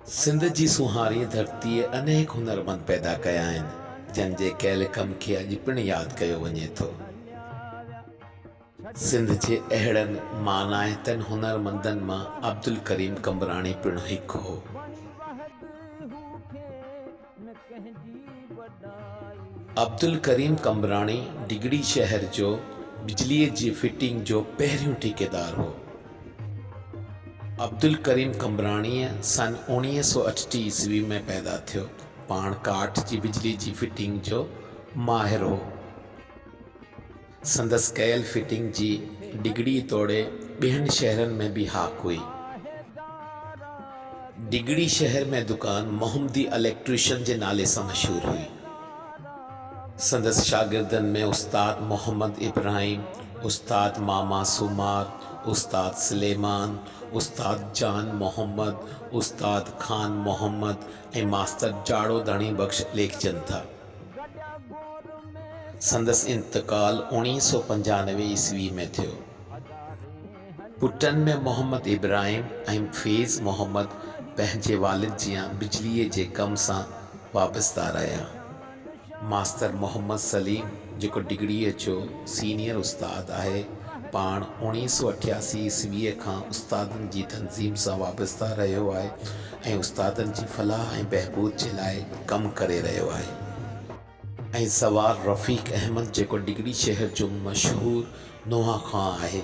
सिंध जी सुहारी धरतीअ अनेक हुनरमंद पैदा कया आहिनि जंहिंजे कयल कम खे अॼु पिणु यादि कयो वञे थो। सिंध जे अहिड़नि मानाइतनि हुनरमंदनि मां अब्दुल करीम कमराणी पिणु हिकु हो। अब्दुल करीम कमराणी डिगड़ी शहर जो बिजलीअ जी फिटिंग जो पहिरियों ठेकेदार हो। अब्दुल करीम कमराणीअ सन 1938 ईस्वी में पैदा थियो। पाण काठ जी बिजली जी फिटिंग जो माहिर हो। संदसि कयल फिटिंग जी डिगड़ी तोड़े ॿियनि शहरनि में भी हाक हुई। डिगड़ी शहर में दुकान मोहम्मदी इलेक्ट्रीशियन जे नाले सां मशहूर हुई। संदसि शागिर्दनि में उस्ताद मोहम्मद इब्राहिम, उस्ताद मामा सुमार, उस्ताद सुलेमान, उस्ताद जान मोहम्मद, उस्ताद खान मोहम्मद ऐं मास्तर जाड़ो धणी बख़्श लेखजनि था। संदसि इंतकाल 1995 ईस्वी में थियो। पुटनि में मोहम्मद इब्राहिम ऐं फैज़ मोहम्मद पंहिंजे वालिद जियां बिजलीअ जे कम सां वाबस्ता रहिया। मास्तर मोहम्मद सलीम जेको डिगड़ीअ जो सीनियर उस्ताद आहे, पाण 1988 ईस्वीअ खां उस्तादनि जी तंज़ीम सां वाबस्ता रहियो आहे ऐं उस्तादनि जी फलाह ऐं बहबूद जे लाइ कमु करे रहियो आहे। ऐं सवार रफ़ीक अहमद जेको डिगड़ी शहर जो मशहूर नुहा खां आहे।